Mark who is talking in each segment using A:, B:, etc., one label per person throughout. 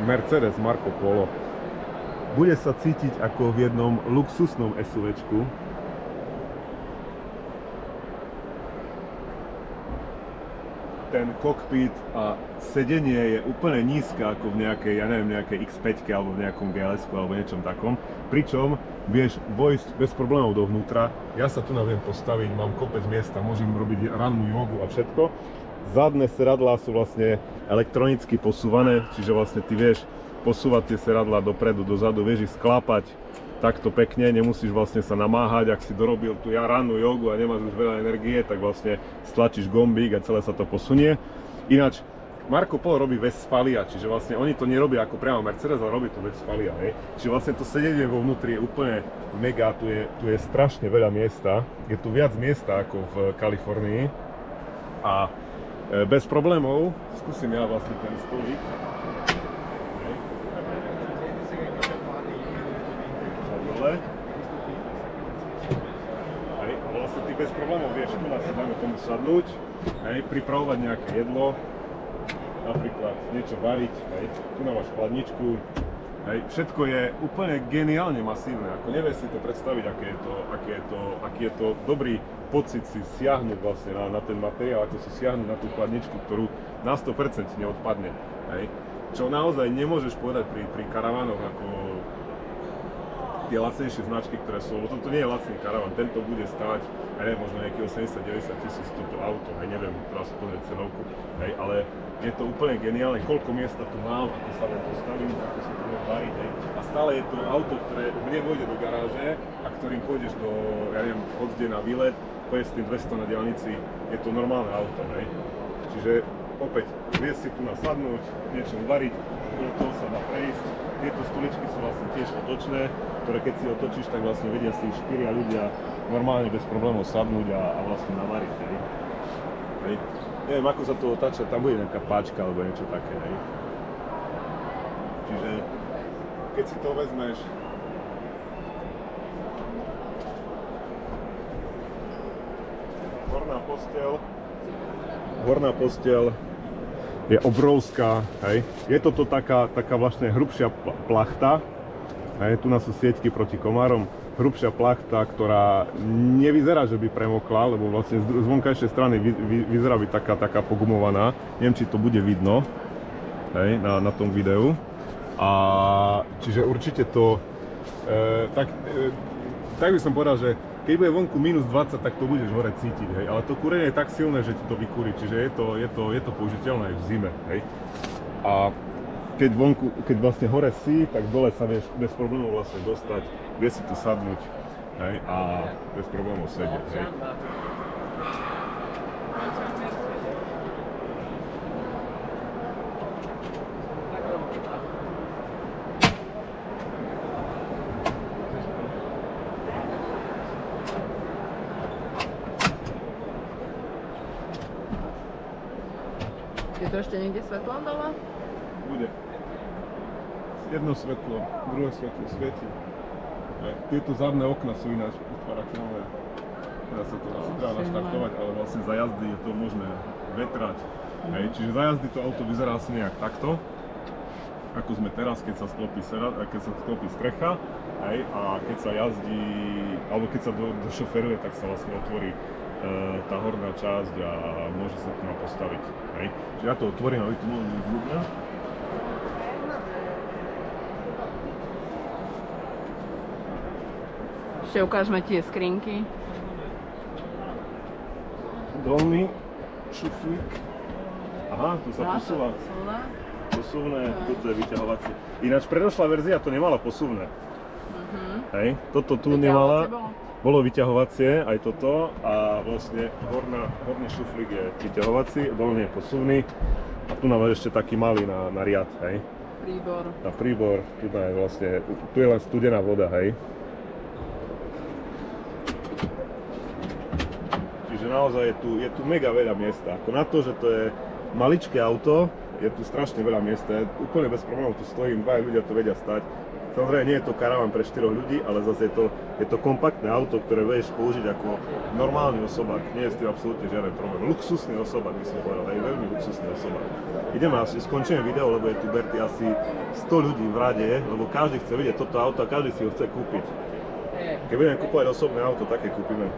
A: Mercedes Marco Polo. Bude sa cítiť ako v jednom luxusnom SUVčku. Ten kokpit a sedenie je úplne nízke ako v nejakej, ja neviem, nejakej X5 alebo v nejakom GLS alebo niečom takom. Pričom vieš vojsť bez problémov dovnútra. Ja sa tu viem postaviť, mám kopec miesta, môžem robiť rannú jogu a všetko. Zadné sedadlá sú vlastne elektronicky posúvané, čiže vlastne ty vieš posúvať tie sedadlá dopredu, dozadu, vieš ich sklápať takto pekne, nemusíš vlastne sa namáhať, ak si dorobil tu rannú jogu a nemáš už veľa energie, tak vlastne stlačíš gombík a celé sa to posunie. Ináč, Marco Polo robí Westfalia, čiže vlastne oni to nerobia ako priamo Mercedes, ale robí to Westfalia, hej. Čiže vlastne to sedenie vo vnútri je úplne mega, tu je strašne veľa miesta, je tu viac miesta ako v Kalifornii a bez problémov, skúsim ja vlastne ten stolík. Hej, a vlastne ty bez problémov vieš tu si dáme tomu sadnúť, hej, pripravovať nejaké jedlo, napríklad niečo variť, hej, tu máš chladničku, hej, všetko je úplne geniálne masívne, ako nevieš si to predstaviť, aký je to dobrý pocit si siahnuť vlastne na ten materiál, ako si siahnuť na tú chladničku, ktorú na 100% neodpadne, hej, čo naozaj nemôžeš povedať pri karavánoch ako tie lacnejšie značky, ktoré sú, lebo toto nie je lacný karaván, tento bude stáť, ja neviem, možno nejakých 80-90 tisíc toto auto, hej, neviem, teraz pozrieť cenovku, hej, ale je to úplne geniálne, koľko miesta tu mám, ako sa viem postaviť, ako sa tu viem variť, hej, a stále je to auto, ktoré mne vôjde do garáže a ktorým pôjdeš do, ja neviem, hodzde na výlet, pôjdeš s tým 200 na diaľnici, je to normálne auto, hej, čiže opäť, vieš si tu nasadnúť, niečo variť, do toho sa dá prejsť. Tieto stoličky sú vlastne tiež otočné, ktoré keď si otočíš, tak vlastne vedia si 4 ľudia normálne bez problémov sadnúť a vlastne navariť, hej. Hej. Neviem, ako sa to otáča, tam bude nejaká páčka alebo niečo také, hej. Čiže keď si to vezmeš, horná posteľ je obrovská, hej. Je toto taká vlastne hrubšia plachta, hej. Tu sú sieťky proti komárom, hrubšia plachta, ktorá nevyzerá, že by premokla, lebo vlastne z vonkajšej strany vyzerá byť taká pogumovaná. Neviem, či to bude vidno, hej, na tom videu. A čiže určite to, tak by som povedal, že keď bude vonku minus 20, tak to budeš hore cítiť, hej. Ale to kúrenie je tak silné, že ti to vykúri, čiže je to použiteľné aj v zime, hej. A keď vlastne hore si, tak dole sa vieš bez problémov vlastne dostať, vieš si tu sadnúť, hej, a bez problémov sedieť, hej.
B: Je to ešte niekde svetlo dole?
A: Bude. Jedno svetlo, druhé svetlo svieti. Tieto zadné okna sú ináč utvárateľné. Teraz sa to asi treba naštartovať, ale vlastne za jazdy je to možné vetrať. Hej, čiže za jazdy to auto vyzerá asi nejak takto, ako sme teraz, keď sa sklopí strecha, hej, a keď sa jazdí, alebo keď sa došoferuje, tak sa vlastne otvorí tá horná časť a môže sa tu postaviť. Hej. Čiže ja to otvorím, aby to bolo vidno.
B: Ešte ukážeme tie skrinky.
A: Dolný šuflík. Aha, tu sa posúva. Posuvné, toto je vyťahovacie. Ináč predošlá verzia to nemala posuvné. Hej, toto tu nemala. Bolo vyťahovacie, aj toto, a vlastne horný šuflík je vyťahovací, dolný je posuvný a tu máme ešte taký malý na riad, hej.
B: Príbor.
A: Na príbor, tu je len studená voda, hej. Čiže naozaj je tu mega veľa miesta, ako na to, že to je maličké auto, je tu strašne veľa miesta, úplne bez problémov tu stojím, dvaja ľudia to vedia stať. Samozrejme, nie je to karavan pre 4 ľudí, ale zase je to kompaktné auto, ktoré vieš použiť ako normálny osobák. Nie je s tým absolútne žiaden problém. Luxusný osobák, by som povedal, aj veľmi luxusný osobák. Ideme asi, skončíme video, lebo je tu Berti asi 100 ľudí v rade, lebo každý chce vidieť toto auto a každý si ho chce kúpiť. Keď budeme kúpovať osobné auto, také kúpime.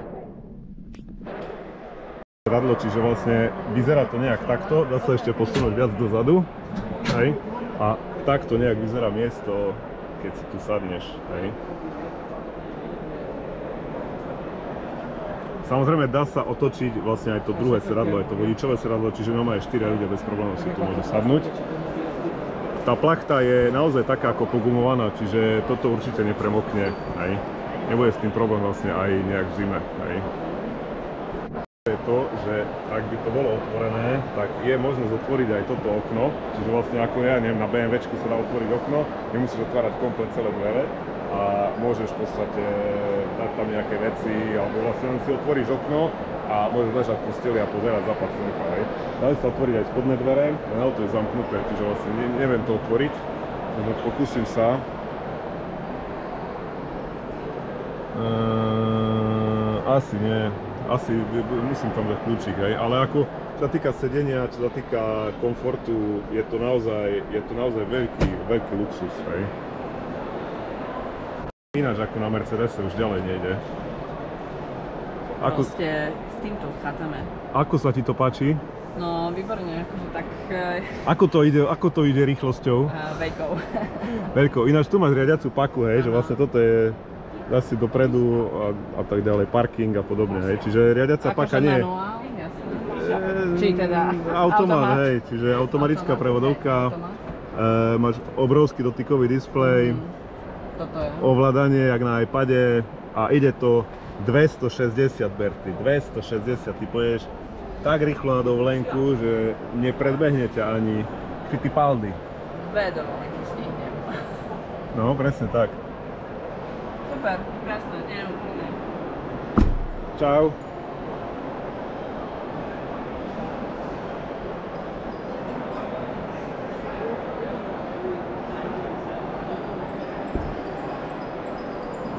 A: Radlo, čiže vlastne vyzerá to nejak takto, dá sa ešte posunúť viac dozadu. Hej. A takto nejak vyzerá miesto, keď si tu sadneš, hej. Samozrejme dá sa otočiť vlastne aj to druhé sedadlo, aj to vodičové sedadlo, čiže máme aj 4 ľudia bez problémov si tu môžu sadnúť. Tá plachta je naozaj taká ako pogumovaná, čiže toto určite nepremokne, hej. Nebude s tým problém vlastne aj nejak v zime, hej. Je to, že ak by to bolo otvorené, tak je možnosť otvoriť aj toto okno, čiže vlastne ako ja neviem, na BMWčku sa dá otvoriť okno, nemusíš otvárať komplet celé dvere a môžeš v podstate dať tam nejaké veci, alebo vlastne len si otvoríš okno a môžeš ležať v posteli a pozerať západ slnka, hej. Dali sa otvoriť aj spodné dvere, len auto je zamknuté, čiže vlastne neviem to otvoriť, takže pokúsim sa. Asi nie. Asi musím tam dať kľúčik, hej, ale ako čo sa týka sedenia, čo sa týka komfortu, je to naozaj veľký luxus, hej. Ináč ako na Mercedese už ďalej nejde.
B: Proste s týmto schádzame.
A: Ako sa ti to páči?
B: No, výborne, akože tak...
A: Ako to ide rýchlosťou?
B: Veľkou.
A: Veľkou. Ináč tu máš riadiacu paku, hej, že vlastne toto je... Dá si dopredu a tak ďalej, parking a podobne, hej, čiže riadiaca paka nie je...
B: Manuál, jasne. Či teda...
A: Automat, hej, čiže automatická prevodovka, máš obrovský dotykový displej, ovládanie jak na iPade a ide to 260, Berti, 260, ty poješ tak rýchlo na dovolenku, že nepredbehne ťa ani Fittipaldi.
B: 2 dovolenky stihnem.
A: No, presne tak.
B: Super, krásne, neviem úplne.
A: Čau.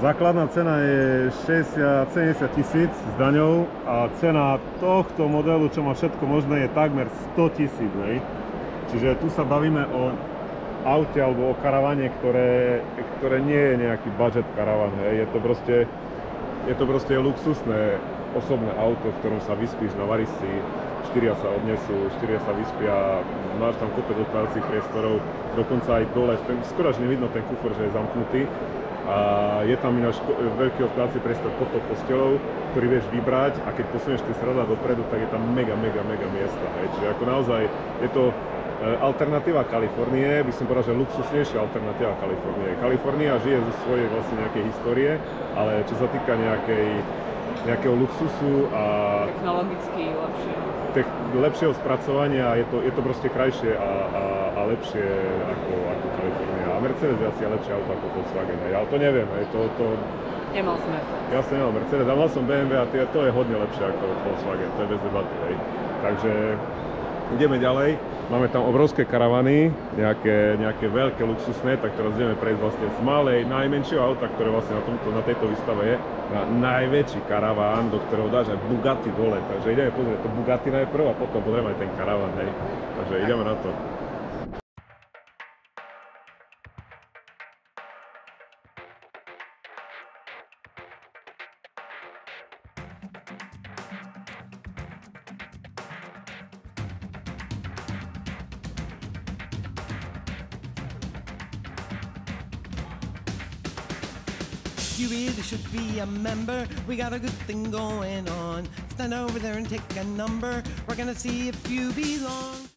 A: Základná cena je 70 000 s daňou a cena tohto modelu, čo má všetko možné, je takmer 100 000, hej. Čiže tu sa bavíme o aute alebo o karavane, ktoré nie je nejaký budget karavan, hej. Je to proste luxusné osobné auto, v ktorom sa vyspíš, navaríš si, 4 sa odnesú, 4 sa vyspia, máš tam kopec odkladacích priestorov, dokonca aj dole, skoro až nevidno ten kufor, že je zamknutý. A je tam ináč veľký odkladací priestor pod tou postelou, ktorý vieš vybrať a keď posunieš tie sedadlá dopredu, tak je tam mega miesta, hej. Čiže ako naozaj je to alternatíva Kalifornie, by som povedal, že luxusnejšia alternatíva Kalifornie. Kalifornia žije zo svojej vlastne nejakej histórie, ale čo sa týka nejakého luxusu a
B: technologicky
A: lepšieho spracovania, je to proste krajšie a lepšie ako Kalifornia. A Mercedes je asi lepšie auto ako Volkswagen, ale to neviem, to...
B: Nemal som Mercedes.
A: Ja som nemal Mercedes, a mal som BMW a to je hodne lepšie ako Volkswagen, to je bez debaty, hej. Takže ideme ďalej. Máme tam obrovské karavany, nejaké veľké luxusné, tak teraz ideme prejsť vlastne z malej, najmenšieho auta, ktoré vlastne na tejto výstave je, na najväčší karaván, do ktorého dáš aj Bugatti dole. Takže ideme pozrieť to Bugatti najprv a potom pozrieme aj ten karaván, hej. Takže ideme na to.
C: You really should be a member. We got a good thing going on. Stand over there and take a number. We're gonna see if you belong.